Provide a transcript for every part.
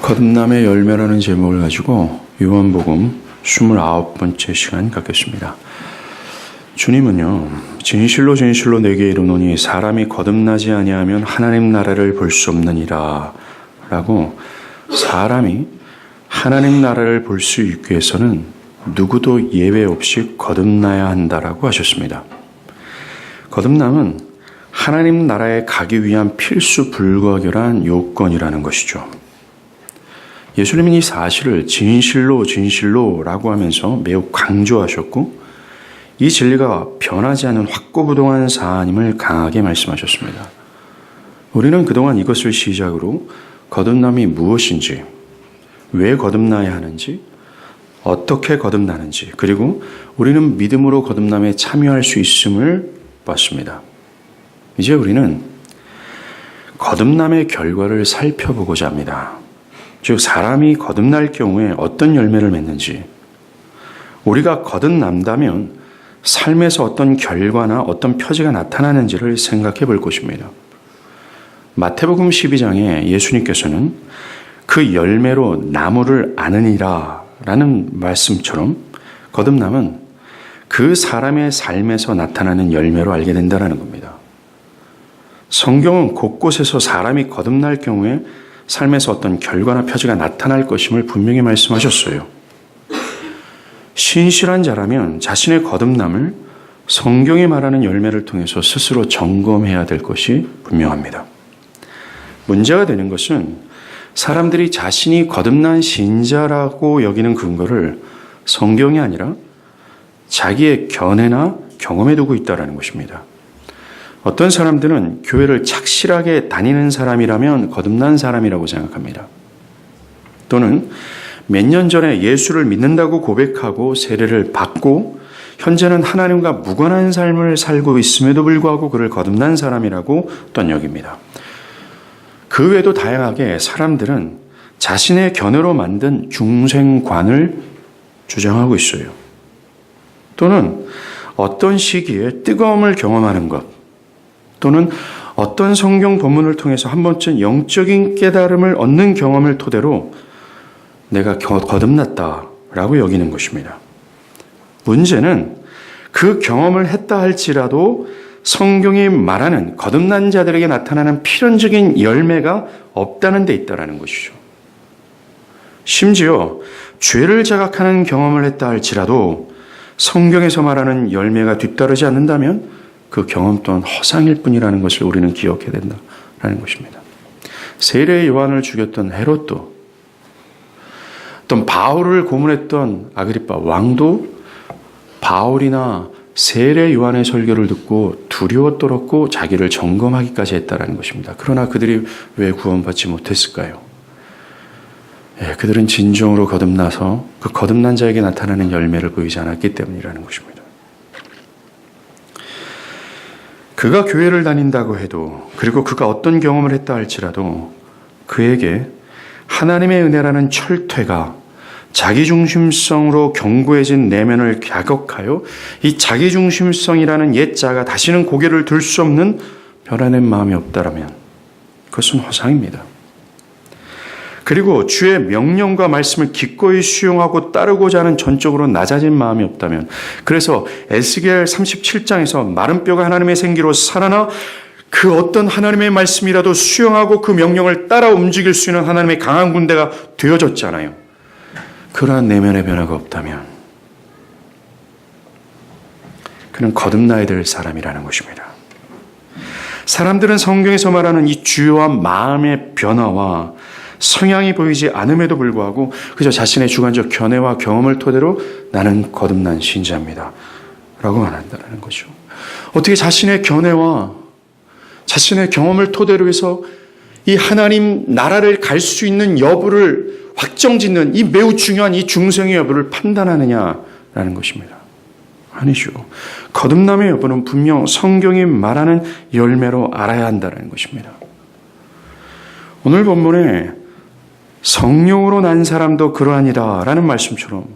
거듭남의 열매라는 제목을 가지고 요한복음 29번째 시간 갖겠습니다. 주님은요, 진실로 진실로 내게 이르노니 사람이 거듭나지 아니하면 하나님 나라를 볼 수 없느니라 라고, 사람이 하나님 나라를 볼 수 있기 위해서는 누구도 예외 없이 거듭나야 한다라고 하셨습니다. 거듭남은 하나님 나라에 가기 위한 필수 불가결한 요건이라는 것이죠. 예수님은 이 사실을 진실로 진실로라고 하면서 매우 강조하셨고, 이 진리가 변하지 않는 확고부동한 사안임을 강하게 말씀하셨습니다. 우리는 그동안 이것을 시작으로 거듭남이 무엇인지, 왜 거듭나야 하는지, 어떻게 거듭나는지, 그리고 우리는 믿음으로 거듭남에 참여할 수 있음을 봤습니다. 이제 우리는 거듭남의 결과를 살펴보고자 합니다. 즉, 사람이 거듭날 경우에 어떤 열매를 맺는지, 우리가 거듭난다면 삶에서 어떤 결과나 어떤 표지가 나타나는지를 생각해 볼 것입니다. 마태복음 12장에 예수님께서는 그 열매로 나무를 아느니라 라는 말씀처럼 거듭남은 그 사람의 삶에서 나타나는 열매로 알게 된다는 겁니다. 성경은 곳곳에서 사람이 거듭날 경우에 삶에서 어떤 결과나 표지가 나타날 것임을 분명히 말씀하셨어요. 신실한 자라면 자신의 거듭남을 성경이 말하는 열매를 통해서 스스로 점검해야 될 것이 분명합니다. 문제가 되는 것은 사람들이 자신이 거듭난 신자라고 여기는 근거를 성경이 아니라 자기의 견해나 경험에 두고 있다는 것입니다. 어떤 사람들은 교회를 착실하게 다니는 사람이라면 거듭난 사람이라고 생각합니다. 또는 몇 년 전에 예수를 믿는다고 고백하고 세례를 받고 현재는 하나님과 무관한 삶을 살고 있음에도 불구하고 그를 거듭난 사람이라고 또한 여깁니다. 그 외에도 다양하게 사람들은 자신의 견해로 만든 중생관을 주장하고 있어요. 또는 어떤 시기에 뜨거움을 경험하는 것, 또는 어떤 성경 본문을 통해서 한 번쯤 영적인 깨달음을 얻는 경험을 토대로 내가 거듭났다라고 여기는 것입니다. 문제는 그 경험을 했다 할지라도 성경이 말하는 거듭난 자들에게 나타나는 필연적인 열매가 없다는 데 있다는 것이죠. 심지어 죄를 자각하는 경험을 했다 할지라도 성경에서 말하는 열매가 뒤따르지 않는다면 그 경험 또한 허상일 뿐이라는 것을 우리는 기억해야 된다는 것입니다. 세례 요한을 죽였던 헤롯도, 또 바울을 고문했던 아그리파 왕도 바울이나 세례 요한의 설교를 듣고 두려워 떨었고 자기를 점검하기까지 했다는 것입니다. 그러나 그들이 왜 구원받지 못했을까요? 그들은 진정으로 거듭나서 그 거듭난 자에게 나타나는 열매를 보이지 않았기 때문이라는 것입니다. 그가 교회를 다닌다고 해도, 그리고 그가 어떤 경험을 했다 할지라도 그에게 하나님의 은혜라는 철퇴가 자기중심성으로 견고해진 내면을 자극하여 이 자기중심성이라는 옛자가 다시는 고개를 들 수 없는 변화된 마음이 없다라면 그것은 허상입니다. 그리고 주의 명령과 말씀을 기꺼이 수용하고 따르고자 하는 전적으로 낮아진 마음이 없다면, 그래서 에스겔 37장에서 마른 뼈가 하나님의 생기로 살아나 그 어떤 하나님의 말씀이라도 수용하고 그 명령을 따라 움직일 수 있는 하나님의 강한 군대가 되어졌잖아요. 그러한 내면의 변화가 없다면 그는 거듭나야 될 사람이라는 것입니다. 사람들은 성경에서 말하는 이 주요한 마음의 변화와 성향이 보이지 않음에도 불구하고 그저 자신의 주관적 견해와 경험을 토대로 나는 거듭난 신자입니다 라고 말한다는 거죠. 어떻게 자신의 견해와 자신의 경험을 토대로 해서 이 하나님 나라를 갈 수 있는 여부를 확정짓는 이 매우 중요한 이 중생의 여부를 판단하느냐라는 것입니다. 아니죠. 거듭남의 여부는 분명 성경이 말하는 열매로 알아야 한다는 것입니다. 오늘 본문에 성령으로 난 사람도 그러하니라 라는 말씀처럼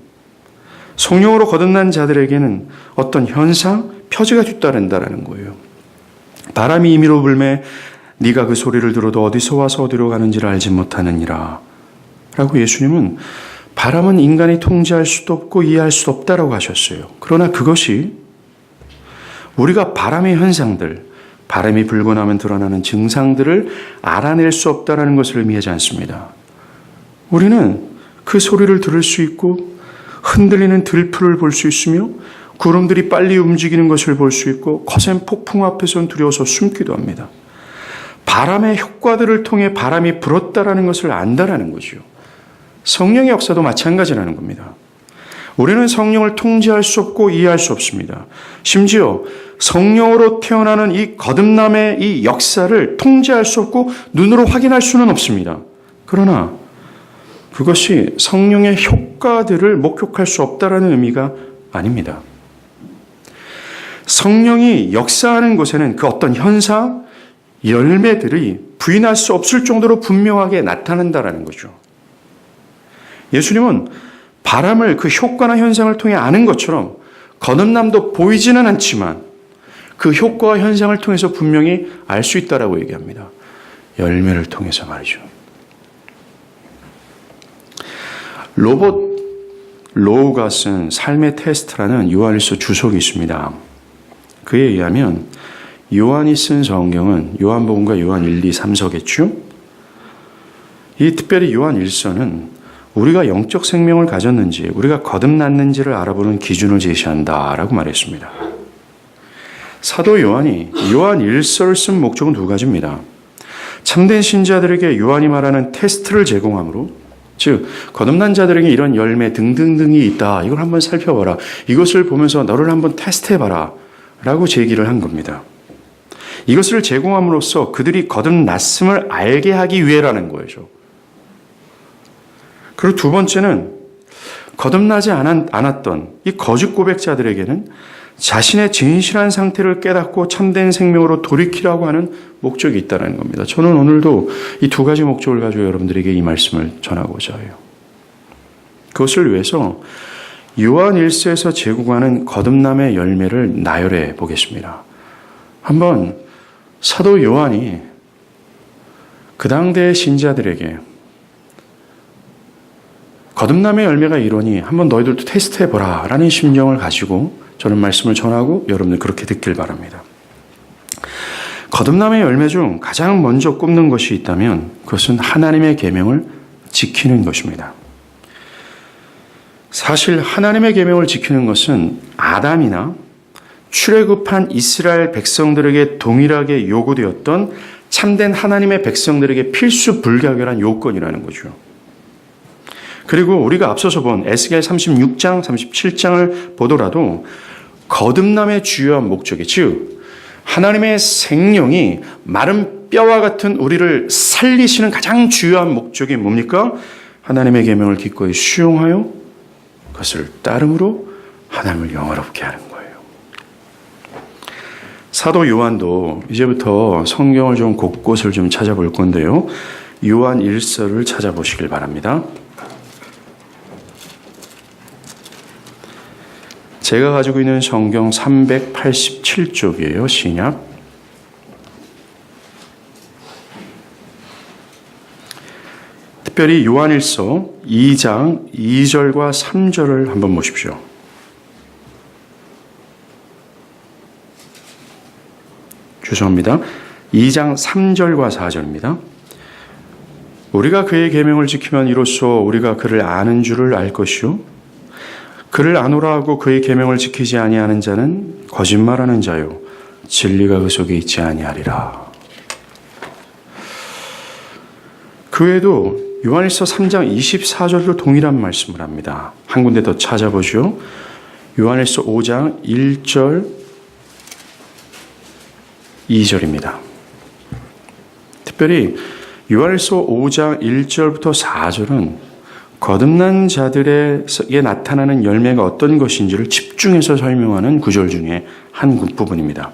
성령으로 거듭난 자들에게는 어떤 현상, 표지가 뒤따른다는 거예요. 바람이 임의로 불매 네가 그 소리를 들어도 어디서 와서 어디로 가는지를 알지 못하느니라 라고 예수님은 바람은 인간이 통제할 수도 없고 이해할 수도 없다라고 하셨어요. 그러나 그것이 우리가 바람의 현상들, 바람이 불고 나면 드러나는 증상들을 알아낼 수 없다라는 것을 의미하지 않습니다. 우리는 그 소리를 들을 수 있고 흔들리는 들풀을 볼 수 있으며 구름들이 빨리 움직이는 것을 볼 수 있고 거센 폭풍 앞에서는 두려워서 숨기도 합니다. 바람의 효과들을 통해 바람이 불었다라는 것을 안다라는 거죠. 성령의 역사도 마찬가지라는 겁니다. 우리는 성령을 통제할 수 없고 이해할 수 없습니다. 심지어 성령으로 태어나는 이 거듭남의 이 역사를 통제할 수 없고 눈으로 확인할 수는 없습니다. 그러나 그것이 성령의 효과들을 목격할 수 없다라는 의미가 아닙니다. 성령이 역사하는 곳에는 그 어떤 현상, 열매들이 부인할 수 없을 정도로 분명하게 나타난다라는 거죠. 예수님은 바람을 그 효과나 현상을 통해 아는 것처럼 거듭남도 보이지는 않지만 그 효과와 현상을 통해서 분명히 알 수 있다라고 얘기합니다. 열매를 통해서 말이죠. 로봇 로우가 쓴 삶의 테스트라는 요한일서 주석이 있습니다. 그에 의하면 요한이 쓴 성경은 요한복음과 요한 1, 2, 3서겠죠. 이 특별히 요한 1서는 우리가 영적 생명을 가졌는지 우리가 거듭났는지를 알아보는 기준을 제시한다라고 말했습니다. 사도 요한이 요한 1서를 쓴 목적은 두 가지입니다. 참된 신자들에게 요한이 말하는 테스트를 제공함으로, 즉 거듭난 자들에게 이런 열매 등등등이 있다. 이걸 한번 살펴봐라. 이것을 보면서 너를 한번 테스트해봐라 라고 제기를 한 겁니다. 이것을 제공함으로써 그들이 거듭났음을 알게 하기 위해라는 거죠. 그리고 두 번째는 거듭나지 않았던 이 거짓 고백자들에게는 자신의 진실한 상태를 깨닫고 참된 생명으로 돌이키라고 하는 목적이 있다는 겁니다. 저는 오늘도 이 두 가지 목적을 가지고 여러분들에게 이 말씀을 전하고자 해요. 그것을 위해서 요한 1서에서 제공하는 거듭남의 열매를 나열해 보겠습니다. 한번 사도 요한이 그 당대의 신자들에게 거듭남의 열매가 이러니 한번 너희들도 테스트해보라 라는 심정을 가지고 저는 말씀을 전하고 여러분들 그렇게 듣길 바랍니다. 거듭남의 열매 중 가장 먼저 꼽는 것이 있다면 그것은 하나님의 계명을 지키는 것입니다. 사실 하나님의 계명을 지키는 것은 아담이나 출애굽한 이스라엘 백성들에게 동일하게 요구되었던 참된 하나님의 백성들에게 필수 불가결한 요건이라는 거죠. 그리고 우리가 앞서서 본 에스겔 36장, 37장을 보더라도 거듭남의 주요한 목적이, 즉 하나님의 생명이 마른 뼈와 같은 우리를 살리시는 가장 주요한 목적이 뭡니까? 하나님의 계명을 기꺼이 수용하여 그것을 따름으로 하나님을 영화롭게 하는 거예요. 사도 요한도 이제부터 성경을 좀 곳곳을 좀 찾아볼 건데요. 요한 1서를 찾아보시길 바랍니다. 제가 가지고 있는 성경 387쪽이에요. 신약. 특별히 요한일서 2장 2절과 3절을 한번 보십시오. 죄송합니다. 2장 3절과 4절입니다. 우리가 그의 계명을 지키면 이로써 우리가 그를 아는 줄을 알 것이요 그를 아노라 하고 그의 계명을 지키지 아니하는 자는 거짓말하는 자요 진리가 그 속에 있지 아니하리라. 그 외에도 요한일서 3장 24절도 동일한 말씀을 합니다. 한 군데 더 찾아보죠. 요한일서 5장 1절 2절입니다. 특별히 요한일서 5장 1절부터 4절은 거듭난 자들에게 나타나는 열매가 어떤 것인지를 집중해서 설명하는 구절 중에 한 부분입니다.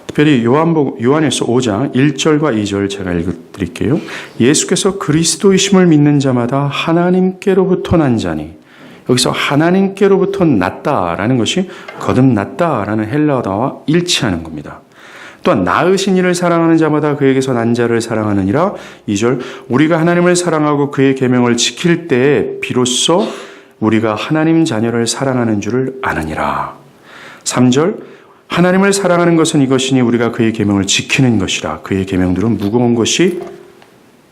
특별히 요한일서 5장 1절과 2절 제가 읽어드릴게요. 예수께서 그리스도이심을 믿는 자마다 하나님께로부터 난 자니, 여기서 하나님께로부터 났다라는 것이 거듭났다라는 헬라어와 일치하는 겁니다. 또한 낳으신 이를 사랑하는 자마다 그에게서 난 자를 사랑하느니라. 2절 우리가 하나님을 사랑하고 그의 계명을 지킬 때에 비로소 우리가 하나님 자녀를 사랑하는 줄을 아느니라. 3절 하나님을 사랑하는 것은 이것이니 우리가 그의 계명을 지키는 것이라. 그의 계명들은 무거운 것이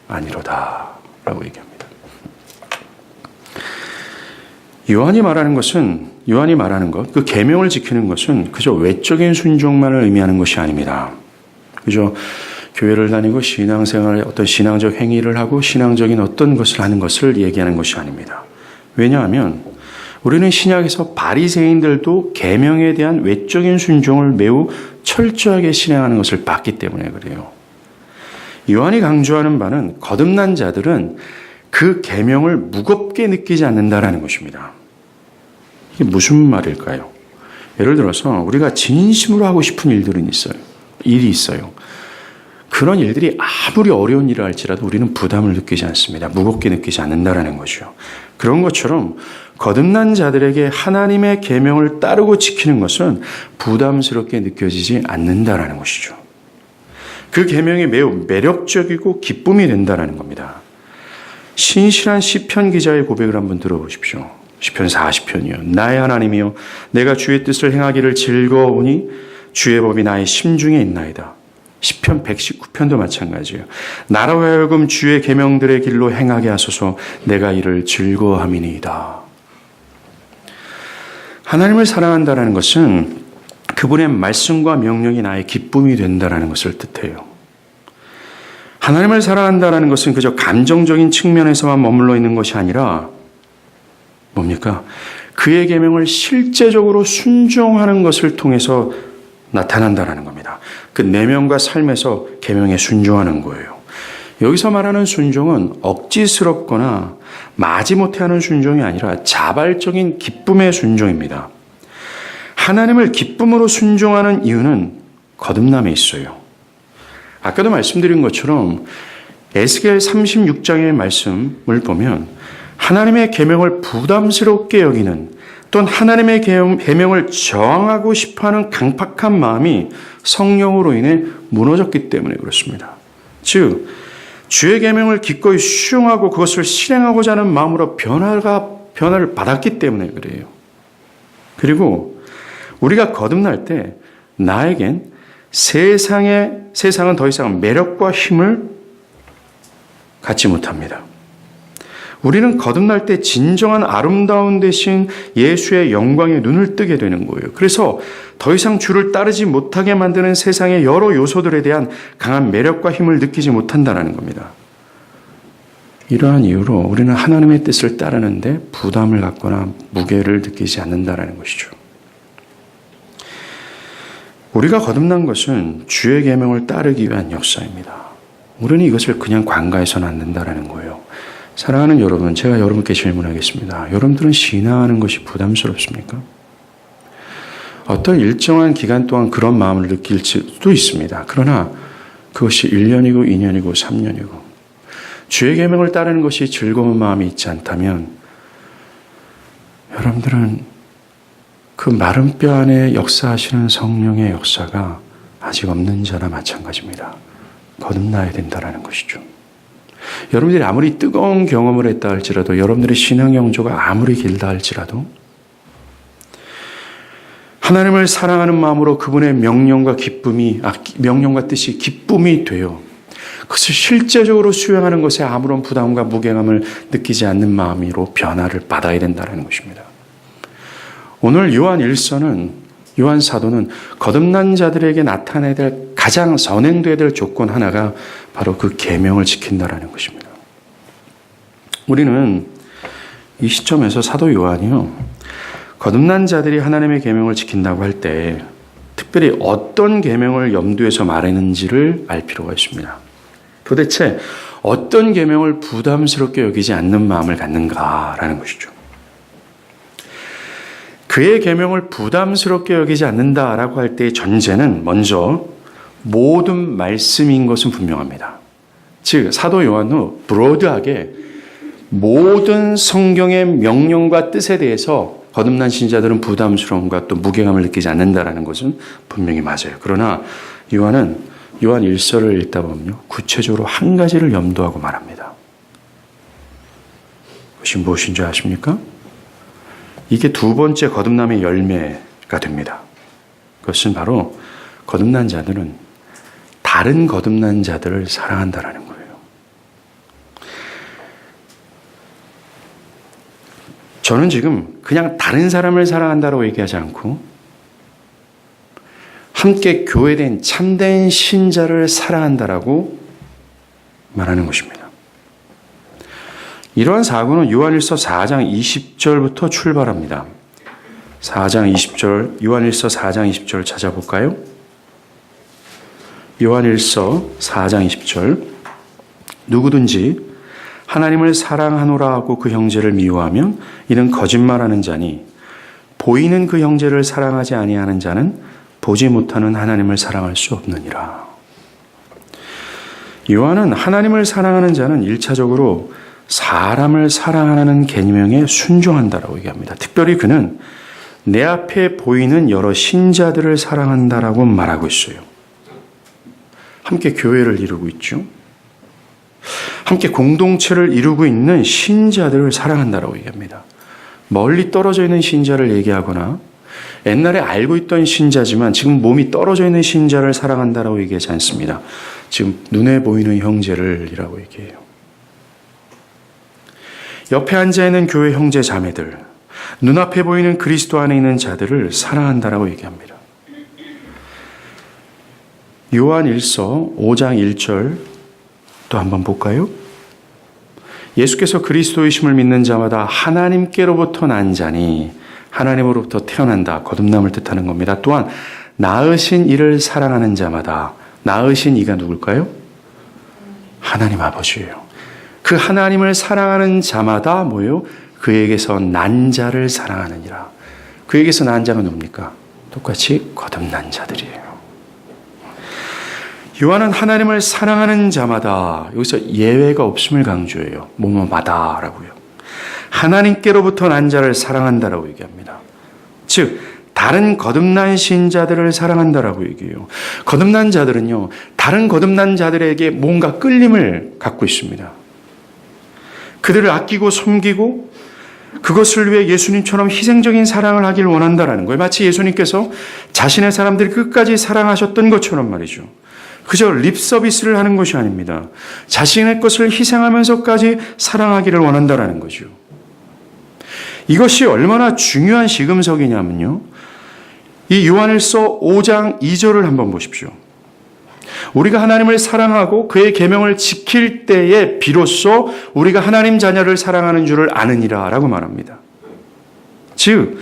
아니로다 라고 얘기합니다. 요한이 말하는 것, 그 계명을 지키는 것은 그저 외적인 순종만을 의미하는 것이 아닙니다. 그저 교회를 다니고 신앙생활에 어떤 신앙적 행위를 하고 신앙적인 어떤 것을 하는 것을 얘기하는 것이 아닙니다. 왜냐하면 우리는 신약에서 바리새인들도 계명에 대한 외적인 순종을 매우 철저하게 실행하는 것을 봤기 때문에 그래요. 요한이 강조하는 바는 거듭난 자들은 그 계명을 무겁게 느끼지 않는다라는 것입니다. 이게 무슨 말일까요? 예를 들어서 우리가 진심으로 하고 싶은 일이 있어요. 그런 일들이 아무리 어려운 일을 할지라도 우리는 부담을 느끼지 않습니다. 무겁게 느끼지 않는다라는 거죠. 그런 것처럼 거듭난 자들에게 하나님의 계명을 따르고 지키는 것은 부담스럽게 느껴지지 않는다라는 것이죠. 그 계명이 매우 매력적이고 기쁨이 된다라는 겁니다. 신실한 시편 기자의 고백을 한번 들어보십시오. 시편 40편이요. 나의 하나님이여 내가 주의 뜻을 행하기를 즐거우니 주의 법이 나의 심중에 있나이다. 시편 119편도 마찬가지예요. 나로 하여금 주의 계명들의 길로 행하게 하소서 내가 이를 즐거워함이니이다. 하나님을 사랑한다는 것은 그분의 말씀과 명령이 나의 기쁨이 된다는 것을 뜻해요. 하나님을 사랑한다는 것은 그저 감정적인 측면에서만 머물러 있는 것이 아니라 뭡니까? 그의 계명을 실제적으로 순종하는 것을 통해서 나타난다는 겁니다. 그 내면과 삶에서 계명에 순종하는 거예요. 여기서 말하는 순종은 억지스럽거나 마지못해 하는 순종이 아니라 자발적인 기쁨의 순종입니다. 하나님을 기쁨으로 순종하는 이유는 거듭남에 있어요. 아까도 말씀드린 것처럼 에스겔 36장의 말씀을 보면 하나님의 계명을 부담스럽게 여기는 또는 하나님의 계명을 저항하고 싶어하는 강팍한 마음이 성령으로 인해 무너졌기 때문에 그렇습니다. 즉 주의 계명을 기꺼이 수용하고 그것을 실행하고자 하는 마음으로 변화를 받았기 때문에 그래요. 그리고 우리가 거듭날 때 나에겐 세상은 더 이상 매력과 힘을 갖지 못합니다. 우리는 거듭날 때 진정한 아름다운 대신 예수의 영광에 눈을 뜨게 되는 거예요. 그래서 더 이상 주를 따르지 못하게 만드는 세상의 여러 요소들에 대한 강한 매력과 힘을 느끼지 못한다는 겁니다. 이러한 이유로 우리는 하나님의 뜻을 따르는데 부담을 갖거나 무게를 느끼지 않는다는 것이죠. 우리가 거듭난 것은 주의 계명을 따르기 위한 역사입니다. 우리는 이것을 그냥 관가해서는 안 된다는 거예요. 사랑하는 여러분, 제가 여러분께 질문하겠습니다. 여러분들은 신앙하는 것이 부담스럽습니까? 어떤 일정한 기간 동안 그런 마음을 느낄 수도 있습니다. 그러나 그것이 1년이고 2년이고 3년이고 주의 계명을 따르는 것이 즐거운 마음이 있지 않다면 여러분들은 그 마른 뼈 안에 역사하시는 성령의 역사가 아직 없는 자나 마찬가지입니다. 거듭나야 된다는 것이죠. 여러분들이 아무리 뜨거운 경험을 했다 할지라도 여러분들의 신앙 영조가 아무리 길다 할지라도 하나님을 사랑하는 마음으로 그분의 명령과 뜻이 기쁨이 돼요. 그것을 실제적으로 수행하는 것에 아무런 부담과 무게감을 느끼지 않는 마음으로 변화를 받아야 된다는 것입니다. 오늘 요한 사도는 거듭난 자들에게 나타내야 될 가장 선행돼야 될 조건 하나가 바로 그 계명을 지킨다라는 것입니다. 우리는 이 시점에서 사도 요한이요, 거듭난 자들이 하나님의 계명을 지킨다고 할 때 특별히 어떤 계명을 염두에서 말했는지를 알 필요가 있습니다. 도대체 어떤 계명을 부담스럽게 여기지 않는 마음을 갖는가라는 것이죠. 그의 계명을 부담스럽게 여기지 않는다라고 할 때의 전제는 먼저 모든 말씀인 것은 분명합니다. 즉 사도 요한은 브로드하게 모든 성경의 명령과 뜻에 대해서 거듭난 신자들은 부담스러움과 또 무게감을 느끼지 않는다라는 것은 분명히 맞아요. 그러나 요한은 요한 1서를 읽다 보면요, 구체적으로 한 가지를 염두하고 말합니다. 그것이 무엇인 줄 아십니까? 이게 두 번째 거듭남의 열매가 됩니다. 그것은 바로 거듭난 자들은 다른 거듭난 자들을 사랑한다라는 거예요. 저는 지금 그냥 다른 사람을 사랑한다고 얘기하지 않고 함께 교회된 참된 신자를 사랑한다라고 말하는 것입니다. 이러한 사고는 요한일서 4장 20절부터 출발합니다. 4장 20절, 요한일서 4장 20절 찾아볼까요? 요한일서 4장 20절, 누구든지 하나님을 사랑하노라 하고 그 형제를 미워하면 이는 거짓말하는 자니 보이는 그 형제를 사랑하지 아니하는 자는 보지 못하는 하나님을 사랑할 수 없느니라. 요한은 하나님을 사랑하는 자는 1차적으로 사람을 사랑하는 계명에 순종한다라고 얘기합니다. 특별히 그는 내 앞에 보이는 여러 신자들을 사랑한다라고 말하고 있어요. 함께 교회를 이루고 있죠. 함께 공동체를 이루고 있는 신자들을 사랑한다라고 얘기합니다. 멀리 떨어져 있는 신자를 얘기하거나 옛날에 알고 있던 신자지만 지금 몸이 떨어져 있는 신자를 사랑한다라고 얘기하지 않습니다. 지금 눈에 보이는 형제를 이라고 얘기해요. 옆에 앉아있는 교회 형제 자매들, 눈앞에 보이는 그리스도 안에 있는 자들을 사랑한다라고 얘기합니다. 요한 1서 5장 1절 또 한번 볼까요? 예수께서 그리스도이심을 믿는 자마다 하나님께로부터 난 자니 하나님으로부터 태어난다. 거듭남을 뜻하는 겁니다. 또한 낳으신 이를 사랑하는 자마다, 낳으신 이가 누굴까요? 하나님 아버지예요. 그 하나님을 사랑하는 자마다 뭐예요? 그에게서 난 자를 사랑하느니라. 그에게서 난 자가 누굽니까? 똑같이 거듭난 자들이에요. 요한은 하나님을 사랑하는 자마다, 여기서 예외가 없음을 강조해요. 뭐뭐마다라고요. 하나님께로부터 난 자를 사랑한다라고 얘기합니다. 즉 다른 거듭난 신자들을 사랑한다라고 얘기해요. 거듭난 자들은요, 다른 거듭난 자들에게 뭔가 끌림을 갖고 있습니다. 그들을 아끼고 섬기고 그것을 위해 예수님처럼 희생적인 사랑을 하길 원한다라는 거예요. 마치 예수님께서 자신의 사람들을 끝까지 사랑하셨던 것처럼 말이죠. 그저 립 서비스를 하는 것이 아닙니다. 자신의 것을 희생하면서까지 사랑하기를 원한다라는 거죠. 이것이 얼마나 중요한 시금석이냐면요, 이 요한일서 5장 2절을 한번 보십시오. 우리가 하나님을 사랑하고 그의 계명을 지킬 때에 비로소 우리가 하나님 자녀를 사랑하는 줄을 아느니라 라고 말합니다. 즉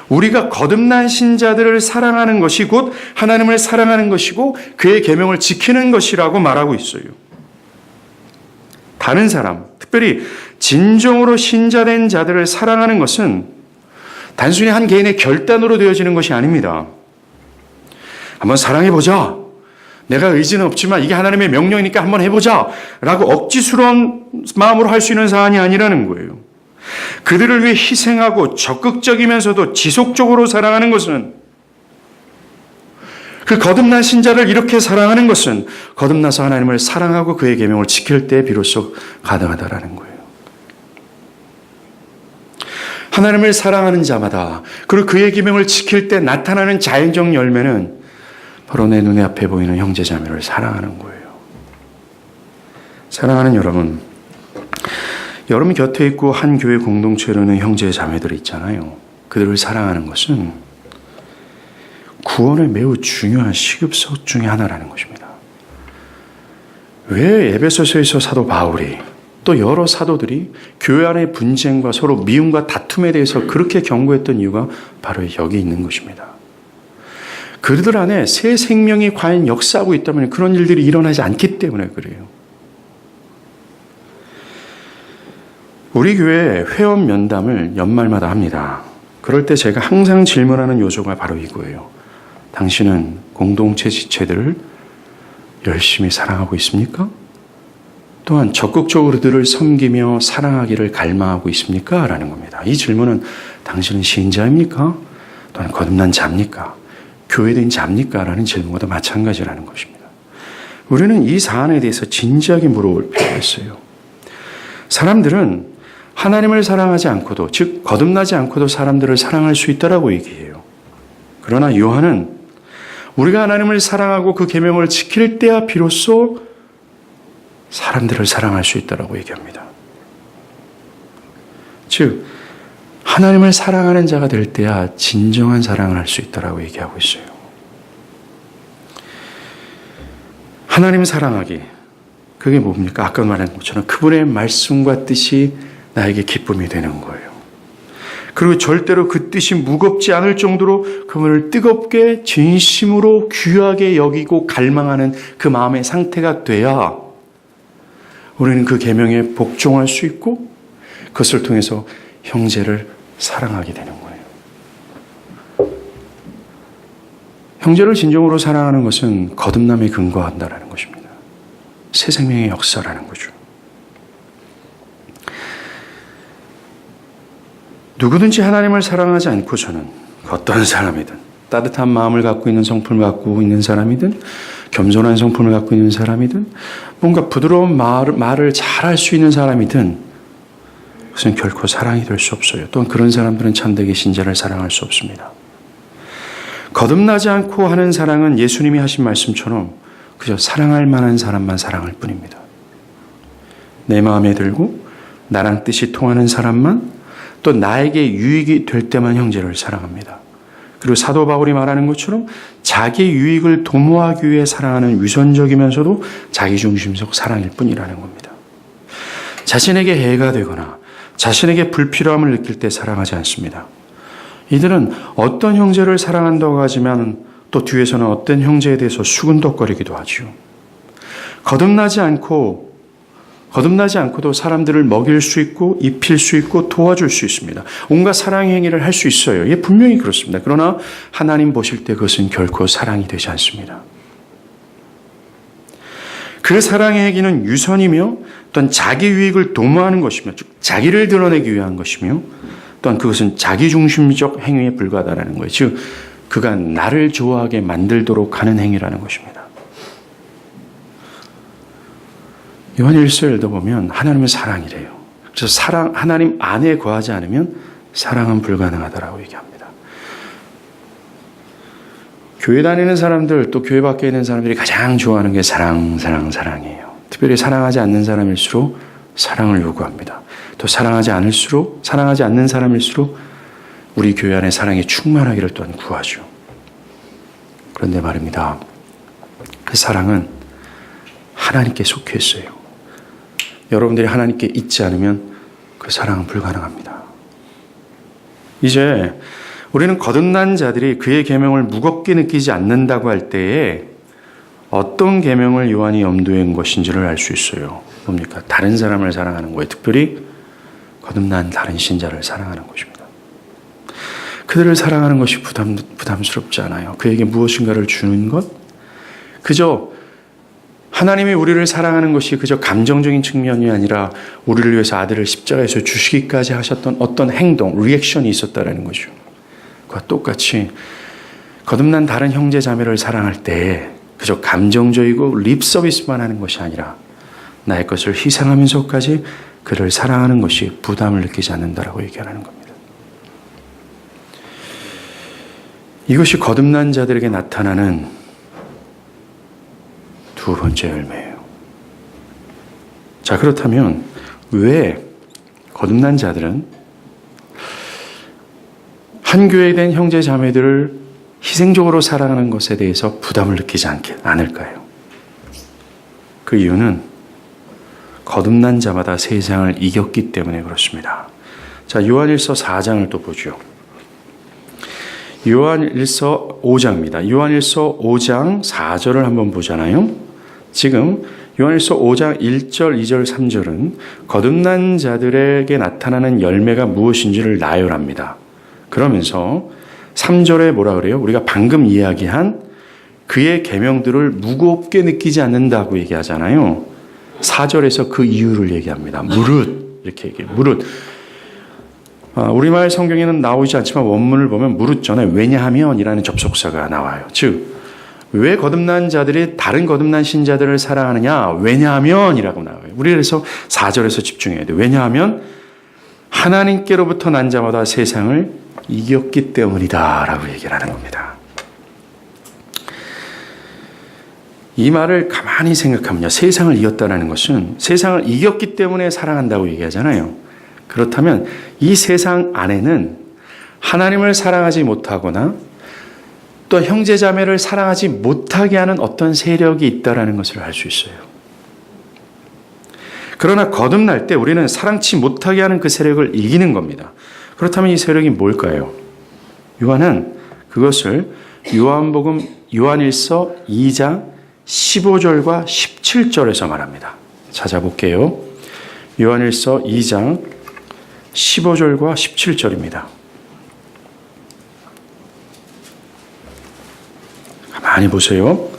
우리가 거듭난 신자들을 사랑하는 것이 곧 하나님을 사랑하는 것이고 그의 계명을 지키는 것이라고 말하고 있어요. 다른 사람, 특별히 진정으로 신자된 자들을 사랑하는 것은 단순히 한 개인의 결단으로 되어지는 것이 아닙니다. 한번 사랑해보자. 내가 의지는 없지만 이게 하나님의 명령이니까 한번 해보자 라고 억지스러운 마음으로 할 수 있는 사안이 아니라는 거예요. 그들을 위해 희생하고 적극적이면서도 지속적으로 사랑하는 것은, 그 거듭난 신자를 이렇게 사랑하는 것은 거듭나서 하나님을 사랑하고 그의 계명을 지킬 때 비로소 가능하다라는 거예요. 하나님을 사랑하는 자마다, 그리고 그의 계명을 지킬 때 나타나는 자연적 열매는 바로 내 눈에 앞에 보이는 형제자매를 사랑하는 거예요. 사랑하는 여러분, 여러분 곁에 있고 한 교회 공동체로는 형제자매들이 있잖아요. 그들을 사랑하는 것은 구원의 매우 중요한 시급석 중에 하나라는 것입니다. 왜 에베소서에서 사도 바울이 또 여러 사도들이 교회 안의 분쟁과 서로 미움과 다툼에 대해서 그렇게 경고했던 이유가 바로 여기 있는 것입니다. 그들 안에 새 생명이 과연 역사하고 있다면 그런 일들이 일어나지 않기 때문에 그래요. 우리 교회 회원 면담을 연말마다 합니다. 그럴 때 제가 항상 질문하는 요소가 바로 이거예요. 당신은 공동체 지체들을 열심히 사랑하고 있습니까? 또한 적극적으로 그들을 섬기며 사랑하기를 갈망하고 있습니까? 라는 겁니다. 이 질문은 당신은 신자입니까? 또한 거듭난 자입니까? 교회된 잡니까? 라는 질문과도 마찬가지라는 것입니다. 우리는 이 사안에 대해서 진지하게 물어볼 필요가 있어요. 사람들은 하나님을 사랑하지 않고도, 즉 거듭나지 않고도 사람들을 사랑할 수 있다라고 얘기해요. 그러나 요한은 우리가 하나님을 사랑하고 그 계명을 지킬 때야 비로소 사람들을 사랑할 수 있다라고 얘기합니다. 즉 하나님을 사랑하는 자가 될 때야 진정한 사랑을 할 수 있다라고 얘기하고 있어요. 하나님 사랑하기, 그게 뭡니까? 아까 말한 것처럼 그분의 말씀과 뜻이 나에게 기쁨이 되는 거예요. 그리고 절대로 그 뜻이 무겁지 않을 정도로 그분을 뜨겁게 진심으로 귀하게 여기고 갈망하는 그 마음의 상태가 돼야 우리는 그 계명에 복종할 수 있고 그것을 통해서 형제를 사랑하게 되는 거예요. 형제를 진정으로 사랑하는 것은 거듭남에 근거한다라는 것입니다. 새 생명의 역사라는 거죠. 누구든지 하나님을 사랑하지 않고서는 어떤 사람이든, 따뜻한 마음을 갖고 있는 성품을 갖고 있는 사람이든, 겸손한 성품을 갖고 있는 사람이든, 뭔가 부드러운 말을 잘할 수 있는 사람이든 그것은 결코 사랑이 될 수 없어요. 또한 그런 사람들은 참되게 신자를 사랑할 수 없습니다. 거듭나지 않고 하는 사랑은 예수님이 하신 말씀처럼 그저 사랑할 만한 사람만 사랑할 뿐입니다. 내 마음에 들고 나랑 뜻이 통하는 사람만, 또 나에게 유익이 될 때만 형제를 사랑합니다. 그리고 사도 바울이 말하는 것처럼 자기 유익을 도모하기 위해 사랑하는 위선적이면서도 자기중심적 사랑일 뿐이라는 겁니다. 자신에게 해가 되거나 자신에게 불필요함을 느낄 때 사랑하지 않습니다. 이들은 어떤 형제를 사랑한다고 하지만 또 뒤에서는 어떤 형제에 대해서 수근덕거리기도 하죠. 거듭나지 않고도 사람들을 먹일 수 있고 입힐 수 있고 도와줄 수 있습니다. 온갖 사랑의 행위를 할 수 있어요. 예, 분명히 그렇습니다. 그러나 하나님 보실 때 그것은 결코 사랑이 되지 않습니다. 그 사랑의 행위는 유선이며 또한 자기 유익을 도모하는 것이며, 즉 자기를 드러내기 위한 것이며, 또한 그것은 자기중심적 행위에 불과하다는 거예요. 즉 그가 나를 좋아하게 만들도록 하는 행위라는 것입니다. 요한 1서에도 보면 하나님은 사랑이래요. 그래서 하나님 안에 거하지 않으면 사랑은 불가능하다라고 얘기합니다. 교회 다니는 사람들, 또 교회 밖에 있는 사람들이 가장 좋아하는 게 사랑이에요. 특별히 사랑하지 않는 사람일수록 사랑을 요구합니다. 또 사랑하지 않는 사람일수록 우리 교회 안에 사랑이 충만하기를 또한 구하죠. 그런데 말입니다. 그 사랑은 하나님께 속해 있어요. 여러분들이 하나님께 있지 않으면 그 사랑은 불가능합니다. 이제 우리는 거듭난 자들이 그의 계명을 무겁게 느끼지 않는다고 할 때에 어떤 계명을 요한이 염두에 둔 것인지를 알 수 있어요. 뭡니까? 다른 사람을 사랑하는 거예요. 특별히 거듭난 다른 신자를 사랑하는 것입니다. 그들을 사랑하는 것이 부담스럽지 않아요. 그에게 무엇인가를 주는 것? 그저 하나님이 우리를 사랑하는 것이 그저 감정적인 측면이 아니라 우리를 위해서 아들을 십자가에서 주시기까지 하셨던 어떤 행동, 리액션이 있었다라는 거죠. 그와 똑같이 거듭난 다른 형제 자매를 사랑할 때 그저 감정적이고 립 서비스만 하는 것이 아니라 나의 것을 희생하면서까지 그를 사랑하는 것이 부담을 느끼지 않는다라고 얘기하는 겁니다. 이것이 거듭난 자들에게 나타나는 두 번째 열매예요. 자, 그렇다면 왜 거듭난 자들은 한 교회에 된 형제 자매들을 희생적으로 사랑하는 것에 대해서 부담을 느끼지 않을까요? 그 이유는 거듭난 자마다 세상을 이겼기 때문에 그렇습니다. 자, 요한일서 4장을 또 보죠. 요한일서 5장입니다. 요한일서 5장 4절을 한번 보잖아요. 지금 요한일서 5장 1절, 2절, 3절은 거듭난 자들에게 나타나는 열매가 무엇인지를 나열합니다. 그러면서 3절에 뭐라 그래요? 우리가 방금 이야기한 그의 계명들을 무겁게 느끼지 않는다고 얘기하잖아요. 4절에서 그 이유를 얘기합니다. 무릇, 이렇게 얘기해요. 무릇. 우리말 성경에는 나오지 않지만 원문을 보면 무릇전에 왜냐하면이라는 접속사가 나와요. 즉, 왜 거듭난 자들이 다른 거듭난 신자들을 사랑하느냐? 왜냐하면이라고 나와요. 우리 그래서 4절에서 집중해야 돼요. 왜냐하면 하나님께로부터 난 자마다 세상을 이겼기 때문이다 라고 얘기를 하는 겁니다. 이 말을 가만히 생각하면요. 세상을 이겼다는 것은 세상을 이겼기 때문에 사랑한다고 얘기하잖아요. 그렇다면 이 세상 안에는 하나님을 사랑하지 못하거나 또 형제자매를 사랑하지 못하게 하는 어떤 세력이 있다는 것을 알 수 있어요. 그러나 거듭날 때 우리는 사랑치 못하게 하는 그 세력을 이기는 겁니다. 그렇다면 이 세력이 뭘까요? 요한은 그것을 요한일서 2장 15절과 17절에서 말합니다. 찾아볼게요. 요한일서 2장 15절과 17절입니다. 가만히 보세요.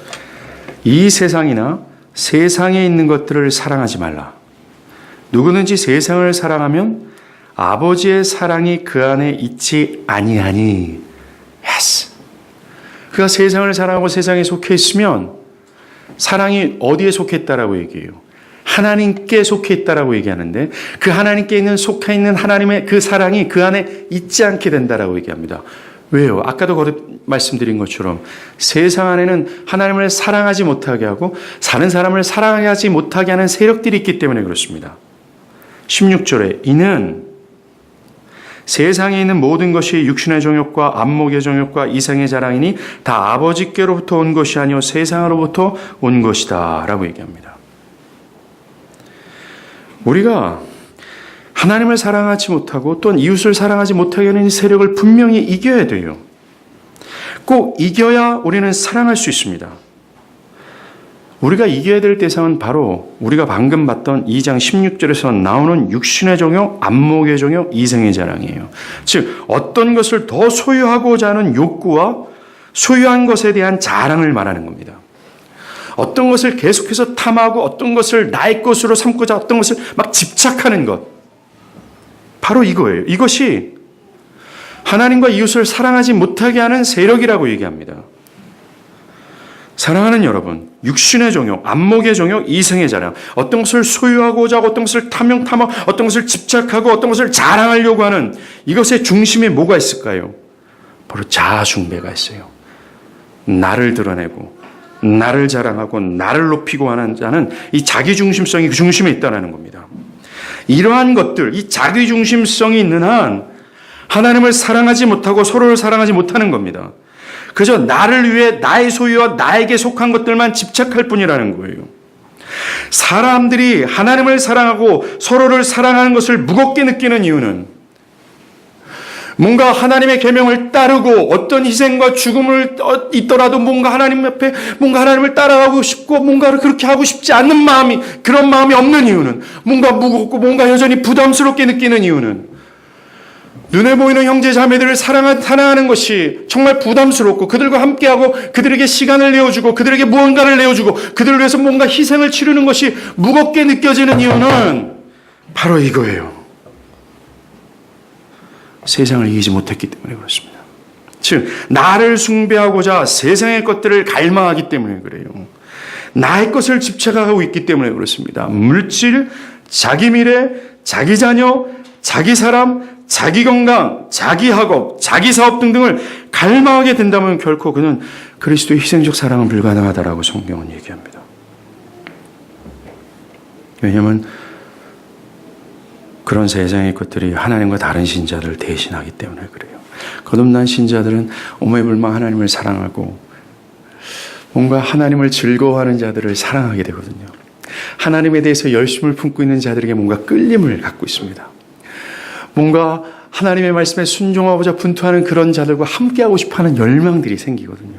이 세상이나 세상에 있는 것들을 사랑하지 말라. 누구든지 세상을 사랑하면 아버지의 사랑이 그 안에 있지 아니하니. 예스. 그가 세상을 사랑하고 세상에 속해 있으면 사랑이 어디에 속해 있다라고 얘기해요? 하나님께 속해 있다라고 얘기하는데 그 하나님께 속해 있는 하나님의 그 사랑이 그 안에 있지 않게 된다라고 얘기합니다. 왜요? 아까도 말씀드린 것처럼 세상 안에는 하나님을 사랑하지 못하게 하고 사는 사람을 사랑하지 못하게 하는 세력들이 있기 때문에 그렇습니다. 16절에 이는 세상에 있는 모든 것이 육신의 정욕과 안목의 정욕과 이생의 자랑이니 다 아버지께로부터 온 것이 아니요 세상으로부터 온 것이다 라고 얘기합니다. 우리가 하나님을 사랑하지 못하고 또는 이웃을 사랑하지 못하게 하는 세력을 분명히 이겨야 돼요. 꼭 이겨야 우리는 사랑할 수 있습니다. 우리가 이겨야 될 대상은 바로 우리가 방금 봤던 2장 16절에서 나오는 육신의 정욕, 안목의 정욕, 이생의 자랑이에요. 즉 어떤 것을 더 소유하고자 하는 욕구와 소유한 것에 대한 자랑을 말하는 겁니다. 어떤 것을 계속해서 탐하고 어떤 것을 나의 것으로 삼고자 어떤 것을 막 집착하는 것. 바로 이거예요. 이것이 하나님과 이웃을 사랑하지 못하게 하는 세력이라고 얘기합니다. 사랑하는 여러분, 육신의 정욕, 안목의 정욕, 이생의 자랑, 어떤 것을 소유하고자 하고 어떤 것을 탐하고 어떤 것을 집착하고 어떤 것을 자랑하려고 하는 이것의 중심에 뭐가 있을까요? 바로 자아숭배가 있어요. 나를 드러내고 나를 자랑하고 나를 높이고 하는 자는 이 자기중심성이 그 중심에 있다는 겁니다. 이러한 것들, 이 자기중심성이 있는 한 하나님을 사랑하지 못하고 서로를 사랑하지 못하는 겁니다. 그저 나를 위해 나의 소유와 나에게 속한 것들만 집착할 뿐이라는 거예요. 사람들이 하나님을 사랑하고 서로를 사랑하는 것을 무겁게 느끼는 이유는 뭔가 하나님의 계명을 따르고 어떤 희생과 죽음을 있더라도 뭔가 하나님 앞에 뭔가 하나님을 따라가고 싶고 뭔가를 그렇게 하고 싶지 않는 마음이 그런 마음이 없는 이유는 뭔가 무겁고 뭔가 여전히 부담스럽게 느끼는 이유는 눈에 보이는 형제 자매들을 사랑하는 것이 정말 부담스럽고 그들과 함께하고 그들에게 시간을 내어주고 그들에게 무언가를 내어주고 그들을 위해서 뭔가 희생을 치르는 것이 무겁게 느껴지는 이유는 바로 이거예요. 세상을 이기지 못했기 때문에 그렇습니다. 즉 나를 숭배하고자 세상의 것들을 갈망하기 때문에 그래요. 나의 것을 집착하고 있기 때문에 그렇습니다. 물질, 자기 미래, 자기 자녀, 자기 사람, 자기 건강, 자기 학업, 자기 사업 등등을 갈망하게 된다면 결코 그는 그리스도의 희생적 사랑은 불가능하다라고 성경은 얘기합니다. 왜냐하면 그런 세상의 것들이 하나님과 다른 신자들을 대신하기 때문에 그래요. 거듭난 신자들은 오매불망 하나님을 사랑하고 뭔가 하나님을 즐거워하는 자들을 사랑하게 되거든요. 하나님에 대해서 열심을 품고 있는 자들에게 뭔가 끌림을 갖고 있습니다. 뭔가 하나님의 말씀에 순종하고자 분투하는 그런 자들과 함께하고 싶어하는 열망들이 생기거든요.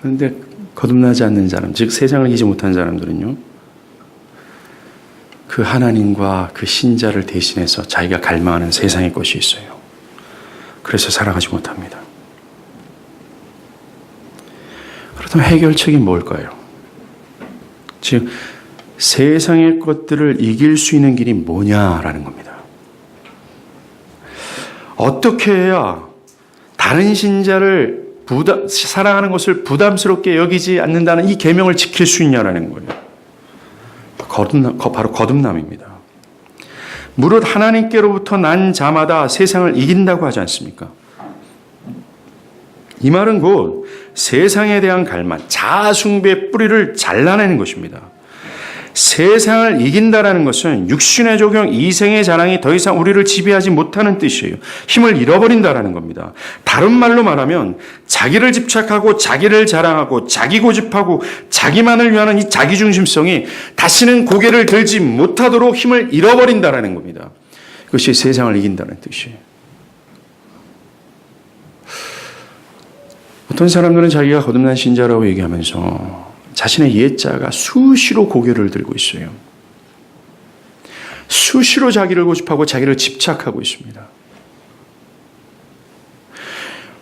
그런데 거듭나지 않는 사람, 즉 세상을 이기지 못한 사람들은요. 그 하나님과 그 신자를 대신해서 자기가 갈망하는 세상의 것이 있어요. 그래서 살아가지 못합니다. 그렇다면 해결책이 뭘까요? 즉 세상의 것들을 이길 수 있는 길이 뭐냐라는 겁니다. 어떻게 해야 다른 신자를 사랑하는 것을 부담스럽게 여기지 않는다는 이 계명을 지킬 수 있냐라는 거예요. 바로 거듭남입니다. 무릇 하나님께로부터 난 자마다 세상을 이긴다고 하지 않습니까? 이 말은 곧 세상에 대한 갈망, 자아숭배의 뿌리를 잘라내는 것입니다. 세상을 이긴다라는 것은 육신의 적용, 이생의 자랑이 더 이상 우리를 지배하지 못하는 뜻이에요. 힘을 잃어버린다라는 겁니다. 다른 말로 말하면 자기를 집착하고 자기를 자랑하고 자기 고집하고 자기만을 위하는 이 자기중심성이 다시는 고개를 들지 못하도록 힘을 잃어버린다라는 겁니다. 그것이 세상을 이긴다는 뜻이에요. 어떤 사람들은 자기가 거듭난 신자라고 얘기하면서 자신의 옛자가 수시로 고개를 들고 있어요. 수시로 자기를 고집하고 자기를 집착하고 있습니다.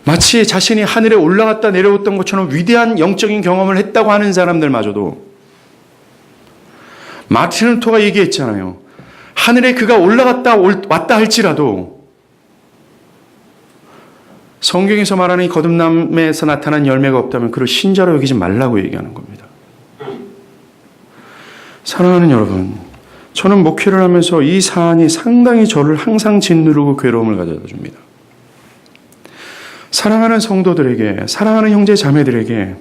마치 자신이 하늘에 올라갔다 내려왔던 것처럼 위대한 영적인 경험을 했다고 하는 사람들마저도 마틴 루터가 얘기했잖아요. 하늘에 그가 올라갔다 왔다 할지라도 성경에서 말하는 이 거듭남에서 나타난 열매가 없다면 그를 신자로 여기지 말라고 얘기하는 겁니다. 사랑하는 여러분, 저는 목회를 하면서 이 사안이 상당히 저를 항상 짓누르고 괴로움을 가져다 줍니다. 사랑하는 성도들에게, 사랑하는 형제 자매들에게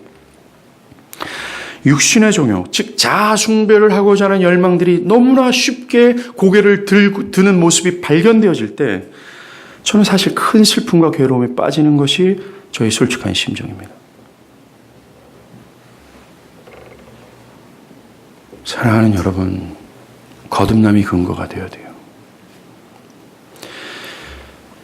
육신의 종욕, 즉 자아숭배를 하고자 하는 열망들이 너무나 쉽게 고개를 드는 모습이 발견되어질 때 저는 사실 큰 슬픔과 괴로움에 빠지는 것이 저의 솔직한 심정입니다. 사랑하는 여러분, 거듭남이 근거가 되어야 돼요.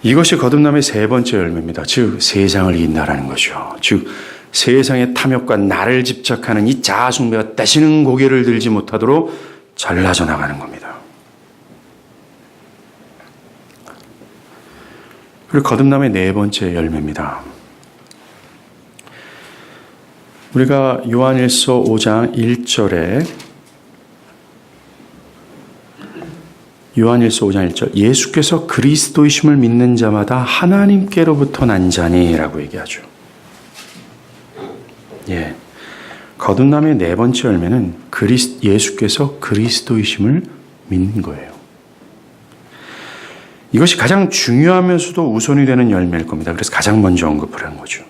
이것이 거듭남의 세 번째 열매입니다. 즉 세상을 이긴다라는 것이요. 즉 세상의 탐욕과 나를 집착하는 이 자아숭배가 다시는 고개를 들지 못하도록 잘라져 나가는 겁니다. 그리고 거듭남의 네 번째 열매입니다. 우리가 요한일서 5장 1절에 요한일서 5장 1절 예수께서 그리스도이심을 믿는 자마다 하나님께로부터 난 자니라고 얘기하죠. 예, 거듭남의 네 번째 열매는 예수께서 그리스도이심을 믿는 거예요. 이것이 가장 중요하면서도 우선이 되는 열매일 겁니다. 그래서 가장 먼저 언급을 한 거죠.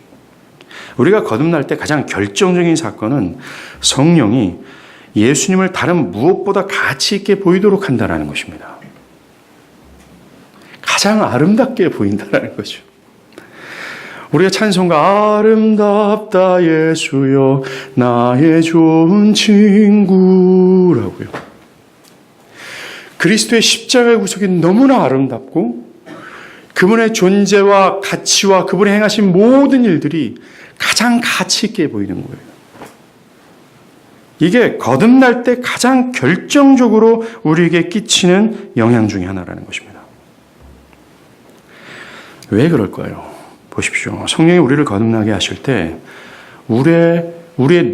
우리가 거듭날 때 가장 결정적인 사건은 성령이 예수님을 다른 무엇보다 가치 있게 보이도록 한다는 것입니다. 가장 아름답게 보인다는 거죠. 우리가 찬송가 아름답다 예수여 나의 좋은 친구라고요. 그리스도의 십자가의 구속이 너무나 아름답고 그분의 존재와 가치와 그분이 행하신 모든 일들이 가장 가치 있게 보이는 거예요. 이게 거듭날 때 가장 결정적으로 우리에게 끼치는 영향 중에 하나라는 것입니다. 왜 그럴까요? 보십시오. 성령이 우리를 거듭나게 하실 때 우리의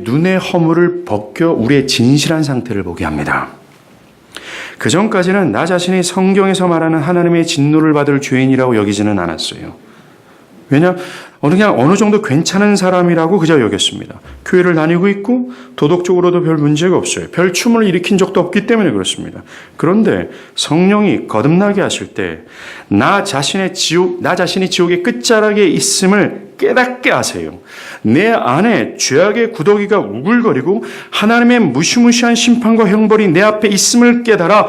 눈의 허물을 벗겨 우리의 진실한 상태를 보게 합니다. 그 전까지는 나 자신이 성경에서 말하는 하나님의 진노를 받을 죄인이라고 여기지는 않았어요. 왜냐? 그냥 어느 정도 괜찮은 사람이라고 그저 여겼습니다. 교회를 다니고 있고 도덕적으로도 별 문제가 없어요. 별 춤을 일으킨 적도 없기 때문에 그렇습니다. 그런데 성령이 거듭나게 하실 때 나 자신이 지옥의 끝자락에 있음을 깨닫게 하세요. 내 안에 죄악의 구더기가 우글거리고 하나님의 무시무시한 심판과 형벌이 내 앞에 있음을 깨달아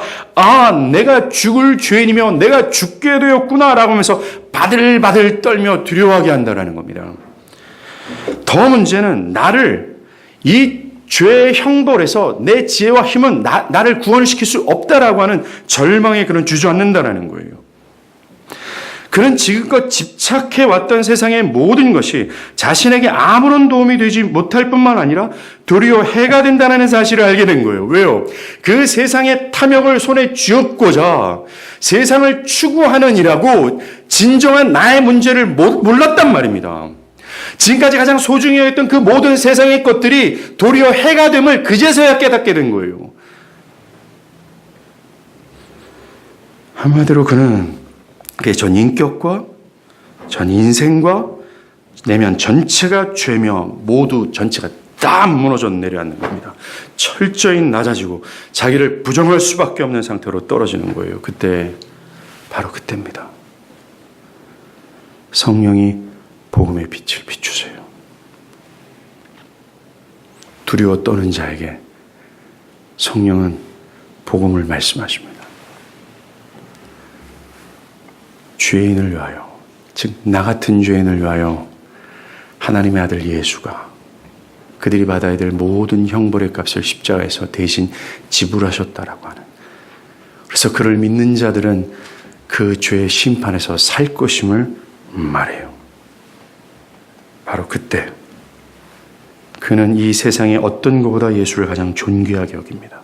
내가 죽을 죄인이며 내가 죽게 되었구나 라고 하면서 바들바들 떨며 두려워하게 한다는 겁니다. 더 문제는 나를 이 죄의 형벌에서 내 지혜와 힘은 나를 구원시킬 수 없다라고 하는 절망에 그는 주저앉는다는 거예요. 그는 지금껏 집착해왔던 세상의 모든 것이 자신에게 아무런 도움이 되지 못할 뿐만 아니라 도리어 해가 된다는 사실을 알게 된 거예요. 왜요? 그 세상의 탐욕을 손에 쥐었고자 세상을 추구하느니라고 진정한 나의 문제를 몰랐단 말입니다. 지금까지 가장 소중히 여겼던 그 모든 세상의 것들이 도리어 해가 됨을 그제서야 깨닫게 된 거예요. 한마디로 그는 그의 전 인격과 전 인생과 내면 전체가 죄며 모두 전체가 다 무너져 내려앉는 겁니다. 철저히 낮아지고 자기를 부정할 수밖에 없는 상태로 떨어지는 거예요. 그때, 바로 그때입니다. 성령이 복음의 빛을 비추세요. 두려워 떠는 자에게 성령은 복음을 말씀하십니다. 죄인을 위하여, 즉 나 같은 죄인을 위하여 하나님의 아들 예수가 그들이 받아야 될 모든 형벌의 값을 십자가에서 대신 지불하셨다라고 하는, 그래서 그를 믿는 자들은 그 죄의 심판에서 살 것임을 말해요. 바로 그때 그는 이 세상의 어떤 것보다 예수를 가장 존귀하게 여깁니다.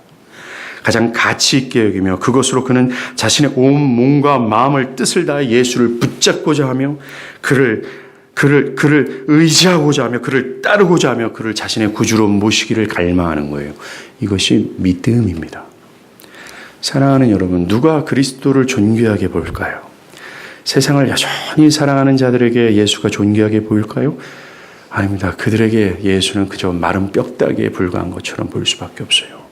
가장 가치 있게 여기며 그것으로 그는 자신의 온 몸과 마음을 뜻을 다해 예수를 붙잡고자 하며 그를 의지하고자 하며 그를 따르고자 하며 그를 자신의 구주로 모시기를 갈망하는 거예요. 이것이 믿음입니다. 사랑하는 여러분, 누가 그리스도를 존귀하게 볼까요? 세상을 여전히 사랑하는 자들에게 예수가 존귀하게 보일까요? 아닙니다. 그들에게 예수는 그저 마른 뼈다귀에 불과한 것처럼 보일 수밖에 없어요.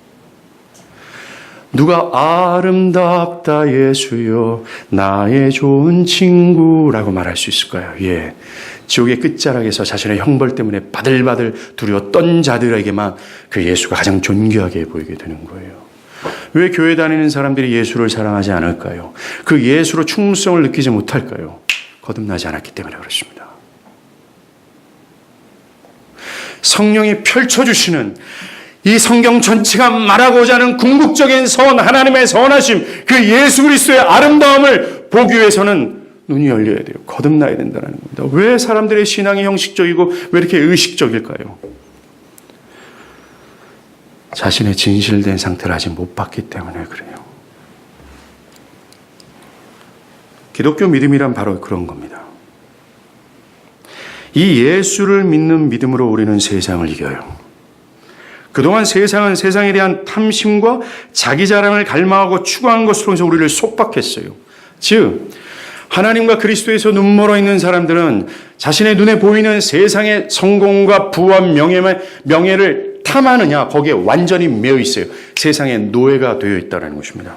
누가 아름답다 예수여 나의 좋은 친구라고 말할 수 있을까요? 예, 지옥의 끝자락에서 자신의 형벌 때문에 바들바들 두려워 떤 자들에게만 그 예수가 가장 존귀하게 보이게 되는 거예요. 왜 교회 다니는 사람들이 예수를 사랑하지 않을까요? 그 예수로 충성을 느끼지 못할까요? 거듭나지 않았기 때문에 그렇습니다. 성령이 펼쳐주시는 이 성경 전체가 말하고자 하는 궁극적인 선, 하나님의 선하심, 그 예수 그리스도의 아름다움을 보기 위해서는 눈이 열려야 돼요. 거듭나야 된다는 겁니다. 왜 사람들의 신앙이 형식적이고 왜 이렇게 의식적일까요? 자신의 진실된 상태를 아직 못 봤기 때문에 그래요. 기독교 믿음이란 바로 그런 겁니다. 이 예수를 믿는 믿음으로 우리는 세상을 이겨요. 그동안 세상은 세상에 대한 탐심과 자기 자랑을 갈망하고 추구한 것을 통해서 우리를 속박했어요. 즉, 하나님과 그리스도에서 눈멀어 있는 사람들은 자신의 눈에 보이는 세상의 성공과 부와 명예를 탐하느냐, 거기에 완전히 매여 있어요. 세상의 노예가 되어 있다는 것입니다.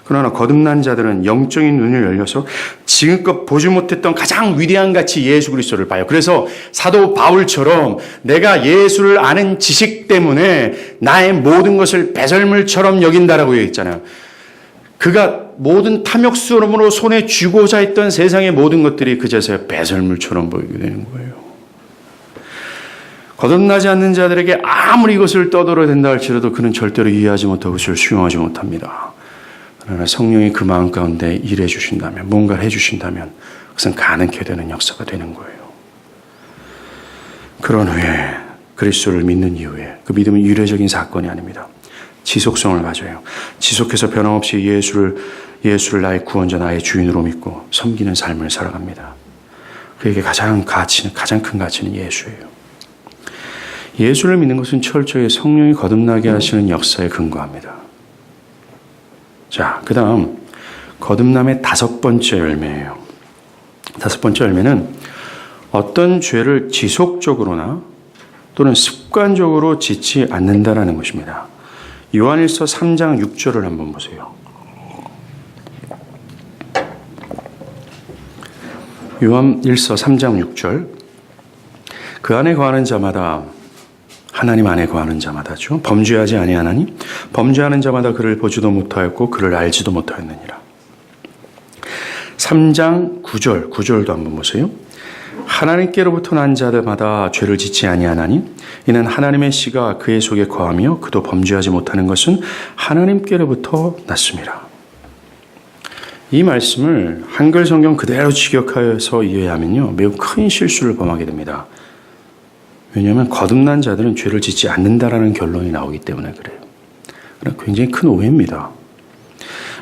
그러나 거듭난 자들은 영적인 눈을 열려서 지금껏 보지 못했던 가장 위대한 가치 예수 그리스도를 봐요. 그래서 사도 바울처럼 내가 예수를 아는 지식 때문에 나의 모든 것을 배설물처럼 여긴다라고 얘기했잖아요. 그가 모든 탐욕스러움으로 손에 쥐고자 했던 세상의 모든 것들이 그제서야 배설물처럼 보이게 되는 거예요. 거듭나지 않는 자들에게 아무리 이것을 떠들어댄다 할지라도 그는 절대로 이해하지 못하고 그것을 수용하지 못합니다. 그러나 성령이 그 마음 가운데 일해 주신다면, 뭔가를 해 주신다면 그것은 가능케 되는 역사가 되는 거예요. 그런 후에 그리스도를 믿는 이후에 그 믿음은 유례적인 사건이 아닙니다. 지속성을 가져요. 지속해서 변함없이 예수를 나의 구원자, 나의 주인으로 믿고 섬기는 삶을 살아갑니다. 그에게 가장 큰 가치는 예수예요. 예수를 믿는 것은 철저히 성령이 거듭나게 하시는 역사에 근거합니다. 자, 그 다음 거듭남의 5번째 열매예요. 5번째 열매는 어떤 죄를 지속적으로나 또는 습관적으로 짓지 않는다라는 것입니다. 요한일서 3장 6절을 한번 보세요. 요한일서 3장 6절. 그 안에 거하는 자마다, 하나님 안에 거하는 자마다죠, 범죄하지 아니하나니 범죄하는 자마다 그를 보지도 못하였고 그를 알지도 못하였느니라. 3장 9절도 한번 보세요. 하나님께로부터 난 자들마다 죄를 짓지 아니하나니 이는 하나님의 씨가 그의 속에 거하며 그도 범죄하지 못하는 것은 하나님께로부터 났습니다. 이 말씀을 한글 성경 그대로 직역하여서 이해하면요, 매우 큰 실수를 범하게 됩니다. 왜냐하면 거듭난 자들은 죄를 짓지 않는다라는 결론이 나오기 때문에 그래요. 그러나 굉장히 큰 오해입니다.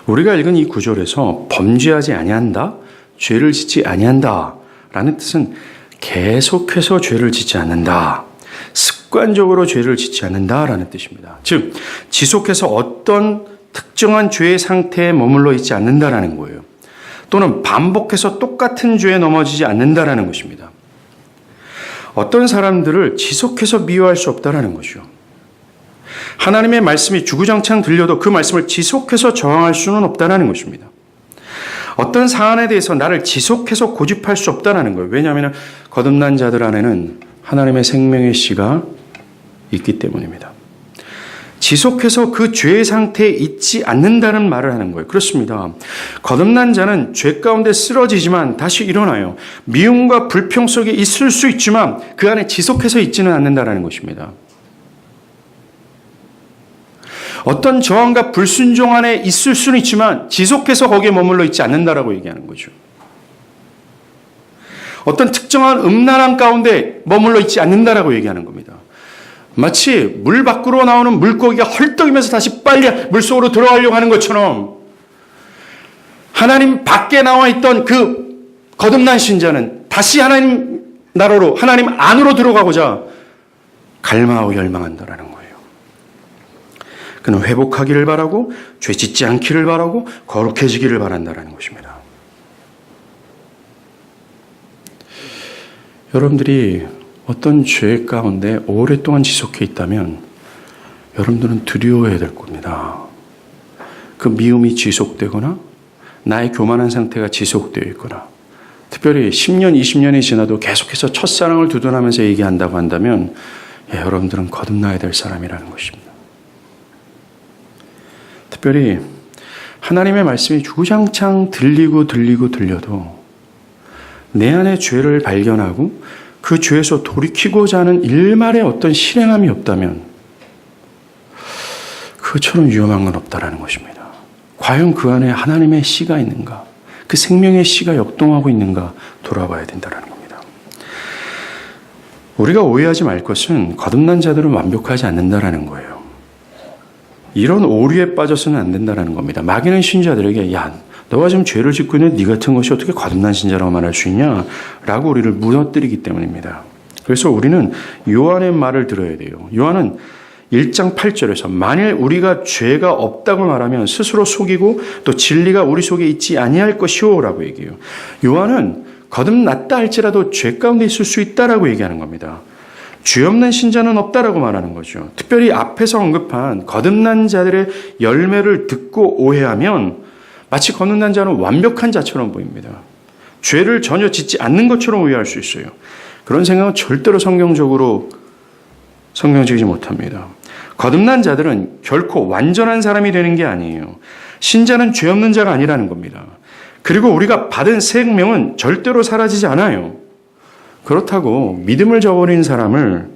우리가 읽은 이 구절에서 범죄하지 아니한다, 죄를 짓지 아니한다 라는 뜻은 계속해서 죄를 짓지 않는다, 습관적으로 죄를 짓지 않는다 라는 뜻입니다. 즉, 지속해서 어떤 특정한 죄의 상태에 머물러 있지 않는다라는 거예요. 또는 반복해서 똑같은 죄에 넘어지지 않는다라는 것입니다. 어떤 사람들을 지속해서 미워할 수 없다라는 거죠. 하나님의 말씀이 주구장창 들려도 그 말씀을 지속해서 저항할 수는 없다라는 것입니다. 어떤 사안에 대해서 나를 지속해서 고집할 수 없다라는 거예요. 왜냐하면 거듭난 자들 안에는 하나님의 생명의 씨가 있기 때문입니다. 지속해서 그 죄의 상태에 있지 않는다는 말을 하는 거예요. 그렇습니다. 거듭난 자는 죄 가운데 쓰러지지만 다시 일어나요. 미움과 불평 속에 있을 수 있지만 그 안에 지속해서 있지는 않는다는 것입니다. 어떤 저항과 불순종 안에 있을 수는 있지만 지속해서 거기에 머물러 있지 않는다라고 얘기하는 거죠. 어떤 특정한 음란함 가운데 머물러 있지 않는다라고 얘기하는 겁니다. 마치 물 밖으로 나오는 물고기가 헐떡이면서 다시 빨리 물속으로 들어가려고 하는 것처럼 하나님 밖에 나와 있던 그 거듭난 신자는 다시 하나님 나라로, 하나님 안으로 들어가고자 갈망하고 열망한다라는 거예요. 그는 회복하기를 바라고 죄 짓지 않기를 바라고 거룩해지기를 바란다라는 것입니다. 여러분들이 어떤 죄 가운데 오랫동안 지속해 있다면 여러분들은 두려워해야 될 겁니다. 그 미움이 지속되거나 나의 교만한 상태가 지속되어 있거나 특별히 10년, 20년이 지나도 계속해서 첫사랑을 두둔하면서 얘기한다고 한다면 여러분들은 거듭나야 될 사람이라는 것입니다. 특별히 하나님의 말씀이 주구장창 들려도 내 안에 죄를 발견하고 그 죄에서 돌이키고자 하는 일말의 어떤 실행함이 없다면 그처럼 위험한 건 없다라는 것입니다. 과연 그 안에 하나님의 씨가 있는가? 그 생명의 씨가 역동하고 있는가? 돌아봐야 된다는 겁니다. 우리가 오해하지 말 것은 거듭난 자들은 완벽하지 않는다라는 거예요. 이런 오류에 빠져서는 안 된다는 겁니다. 마귀는 신자들에게 야, 너가 지금 죄를 짓고 있는 네 같은 것이 어떻게 거듭난 신자라고 말할 수 있냐? 라고 우리를 무너뜨리기 때문입니다. 그래서 우리는 요한의 말을 들어야 돼요. 요한은 1장 8절에서 만일 우리가 죄가 없다고 말하면 스스로 속이고 또 진리가 우리 속에 있지 아니할 것이오 라고 얘기해요. 요한은 거듭났다 할지라도 죄 가운데 있을 수 있다라고 얘기하는 겁니다. 죄 없는 신자는 없다라고 말하는 거죠. 특별히 앞에서 언급한 거듭난 자들의 열매를 듣고 오해하면 마치 거듭난 자는 완벽한 자처럼 보입니다. 죄를 전혀 짓지 않는 것처럼 오해할 수 있어요. 그런 생각은 절대로 성경적이지 못합니다. 거듭난 자들은 결코 완전한 사람이 되는 게 아니에요. 신자는 죄 없는 자가 아니라는 겁니다. 그리고 우리가 받은 생명은 절대로 사라지지 않아요. 그렇다고 믿음을 저버린 사람을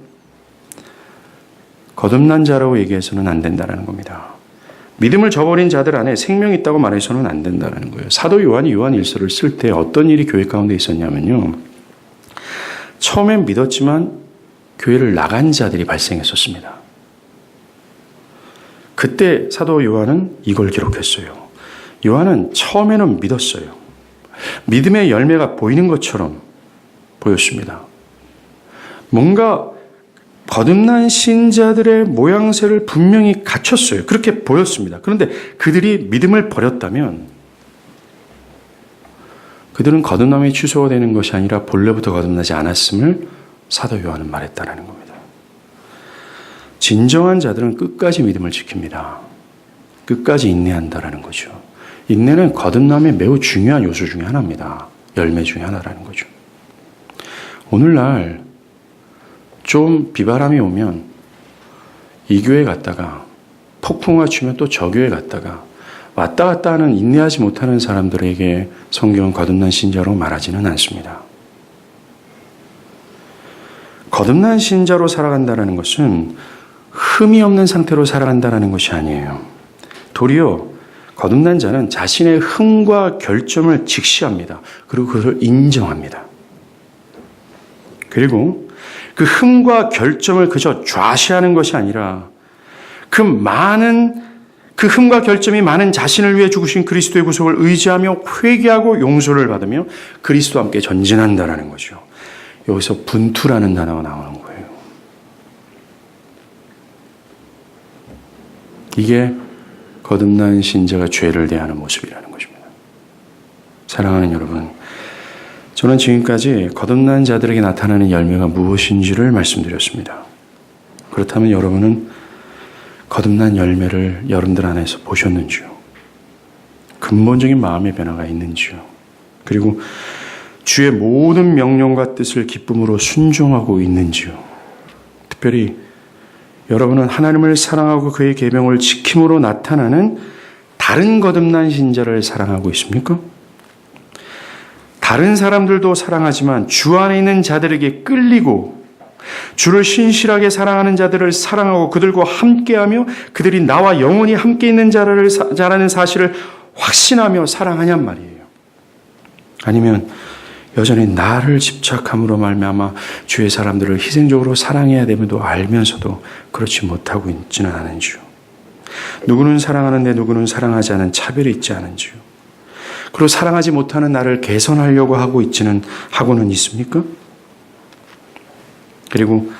거듭난 자라고 얘기해서는 안 된다는 겁니다. 믿음을 저버린 자들 안에 생명이 있다고 말해서는 안 된다는 거예요. 사도 요한이 요한 일서를 쓸 때 어떤 일이 교회 가운데 있었냐면요. 처음엔 믿었지만 교회를 나간 자들이 발생했었습니다. 그때 사도 요한은 이걸 기록했어요. 요한은 처음에는 믿었어요. 믿음의 열매가 보이는 것처럼 보였습니다. 뭔가 거듭난 신자들의 모양새를 분명히 갖췄어요. 그렇게 보였습니다. 그런데 그들이 믿음을 버렸다면 그들은 거듭남이 취소가 되는 것이 아니라 본래부터 거듭나지 않았음을 사도 요한은 말했다는 겁니다. 진정한 자들은 끝까지 믿음을 지킵니다. 끝까지 인내한다라는 거죠. 인내는 거듭남의 매우 중요한 요소 중에 하나입니다. 열매 중에 하나라는 거죠. 오늘날 좀 비바람이 오면 이 교회 갔다가 폭풍우가 치면 또 저 교회 갔다가 왔다 갔다 하는 인내하지 못하는 사람들에게 성경은 거듭난 신자로 말하지는 않습니다. 거듭난 신자로 살아간다는 것은 흠이 없는 상태로 살아간다는 것이 아니에요. 도리어 거듭난 자는 자신의 흠과 결점을 직시합니다. 그리고 그것을 인정합니다. 그리고 그 흠과 결점을 그저 좌시하는 것이 아니라 그 흠과 결점이 많은 자신을 위해 죽으신 그리스도의 구속을 의지하며 회개하고 용서를 받으며 그리스도와 함께 전진한다라는 거죠. 여기서 분투라는 단어가 나오는 거예요. 이게 거듭난 신자가 죄를 대하는 모습이라는 것입니다. 사랑하는 여러분, 저는 지금까지 거듭난 자들에게 나타나는 열매가 무엇인지를 말씀드렸습니다. 그렇다면 여러분은 거듭난 열매를 여러분들 안에서 보셨는지요? 근본적인 마음의 변화가 있는지요? 그리고 주의 모든 명령과 뜻을 기쁨으로 순종하고 있는지요? 특별히 여러분은 하나님을 사랑하고 그의 계명을 지킴으로 나타나는 다른 거듭난 신자를 사랑하고 있습니까? 다른 사람들도 사랑하지만 주 안에 있는 자들에게 끌리고 주를 신실하게 사랑하는 자들을 사랑하고 그들과 함께하며 그들이 나와 영원히 함께 있는 자라는 사실을 확신하며 사랑하냔 말이에요. 아니면 여전히 나를 집착함으로 말미암아 주의 사람들을 희생적으로 사랑해야 됨에도 알면서도 그렇지 못하고 있지는 않은지요. 누구는 사랑하는데 누구는 사랑하지 않은 차별이 있지 않은지요. 그리고 사랑하지 못하는 나를 개선하려고 하고는 있습니까? 그리고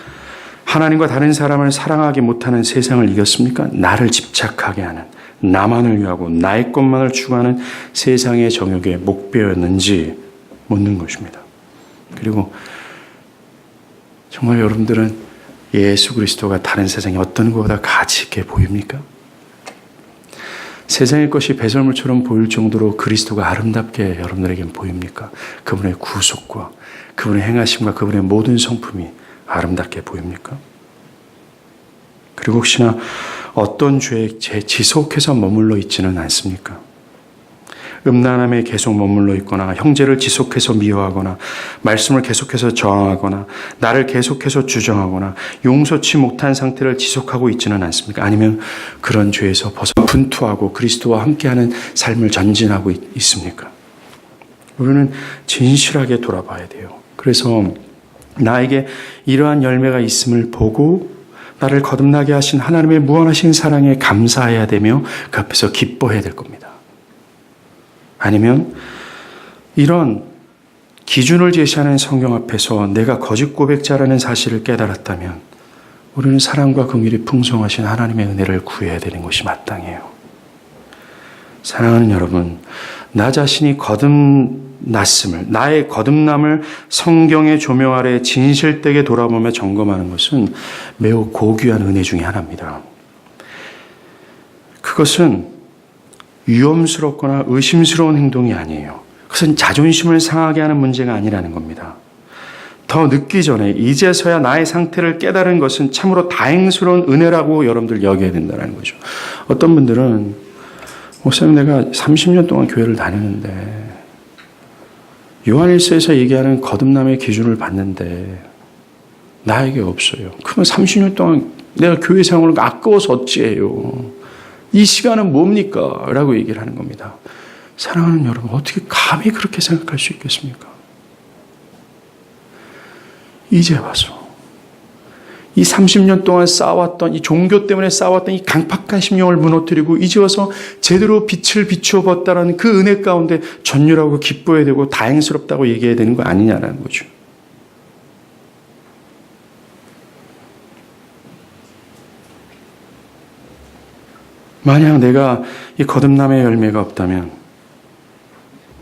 하나님과 다른 사람을 사랑하지 못하는 세상을 이겼습니까? 나를 집착하게 하는, 나만을 위하고 나의 것만을 추구하는 세상의 정욕의 목표였는지 묻는 것입니다. 그리고 정말 여러분들은 예수 그리스도가 다른 세상에 어떤 것보다 가치 있게 보입니까? 세상의 것이 배설물처럼 보일 정도로 그리스도가 아름답게 여러분들에겐 보입니까? 그분의 구속과 그분의 행하심과 그분의 모든 성품이 아름답게 보입니까? 그리고 혹시나 어떤 죄에 지속해서 머물러 있지는 않습니까? 음란함에 계속 머물러 있거나 형제를 지속해서 미워하거나 말씀을 계속해서 저항하거나 나를 계속해서 주정하거나 용서치 못한 상태를 지속하고 있지는 않습니까? 아니면 그런 죄에서 벗어 분투하고 그리스도와 함께하는 삶을 전진하고 있습니까? 우리는 진실하게 돌아봐야 돼요. 그래서 나에게 이러한 열매가 있음을 보고 나를 거듭나게 하신 하나님의 무한하신 사랑에 감사해야 되며 그 앞에서 기뻐해야 될 겁니다. 아니면 이런 기준을 제시하는 성경 앞에서 내가 거짓 고백자라는 사실을 깨달았다면 우리는 사랑과 긍휼이 풍성하신 하나님의 은혜를 구해야 되는 것이 마땅해요. 사랑하는 여러분, 나 자신이 거듭났음을, 나의 거듭남을 성경의 조명 아래 진실되게 돌아보며 점검하는 것은 매우 고귀한 은혜 중에 하나입니다. 그것은 위험스럽거나 의심스러운 행동이 아니에요. 그것은 자존심을 상하게 하는 문제가 아니라는 겁니다. 더 늦기 전에 이제서야 나의 상태를 깨달은 것은 참으로 다행스러운 은혜라고 여러분들 여겨야 된다는 거죠. 어떤 분들은 목사님 내가 30년 동안 교회를 다녔는데 요한일서에서 얘기하는 거듭남의 기준을 봤는데 나에게 없어요. 그러면 30년 동안 내가 교회 생활을 아까워서 어찌해요. 이 시간은 뭡니까? 라고 얘기를 하는 겁니다. 사랑하는 여러분, 어떻게 감히 그렇게 생각할 수 있겠습니까? 이제 와서 이 30년 동안 쌓아왔던 이 종교 때문에 쌓아왔던 이 강팍한 심령을 무너뜨리고 이제 와서 제대로 빛을 비추어 봤다는 그 은혜 가운데 전율하고 기뻐해야 되고 다행스럽다고 얘기해야 되는 거 아니냐는 거죠. 만약 내가 이 거듭남의 열매가 없다면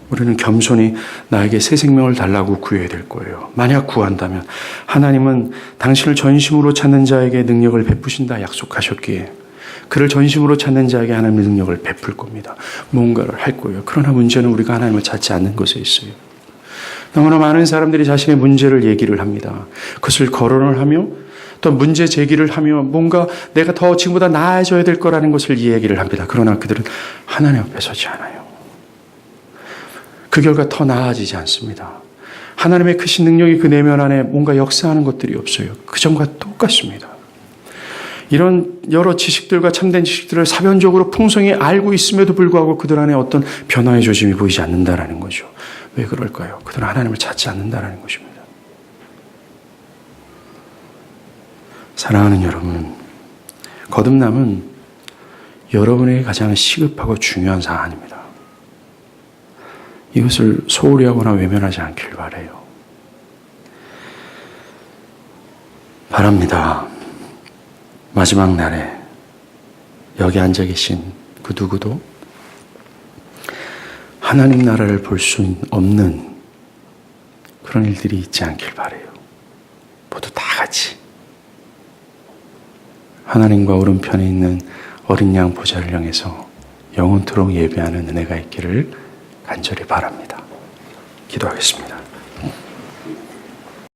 우리는 겸손히 나에게 새 생명을 달라고 구해야 될 거예요. 만약 구한다면 하나님은 당신을 전심으로 찾는 자에게 능력을 베푸신다 약속하셨기에 그를 전심으로 찾는 자에게 하나님의 능력을 베풀 겁니다. 뭔가를 할 거예요. 그러나 문제는 우리가 하나님을 찾지 않는 것에 있어요. 너무나 많은 사람들이 자신의 문제를 얘기를 합니다. 그것을 거론을 하며 또 문제 제기를 하며 뭔가 내가 더 지금보다 나아져야 될 거라는 것을 이야기를 합니다. 그러나 그들은 하나님 앞에 서지 않아요. 그 결과 더 나아지지 않습니다. 하나님의 크신 능력이 그 내면 안에 뭔가 역사하는 것들이 없어요. 그 전과 똑같습니다. 이런 여러 지식들과 참된 지식들을 사변적으로 풍성히 알고 있음에도 불구하고 그들 안에 어떤 변화의 조짐이 보이지 않는다라는 거죠. 왜 그럴까요? 그들은 하나님을 찾지 않는다라는 것입니다. 사랑하는 여러분, 거듭남은 여러분에게 가장 시급하고 중요한 사안입니다. 이것을 소홀히 하거나 외면하지 않길 바라요. 바랍니다. 마지막 날에 여기 앉아 계신 그 누구도 하나님 나라를 볼 수 없는 그런 일들이 있지 않길 바라요. 모두 다 같이 하나님과 오른편에 있는 어린 양 보좌를 향해서 영원토록 예배하는 은혜가 있기를 간절히 바랍니다. 기도하겠습니다.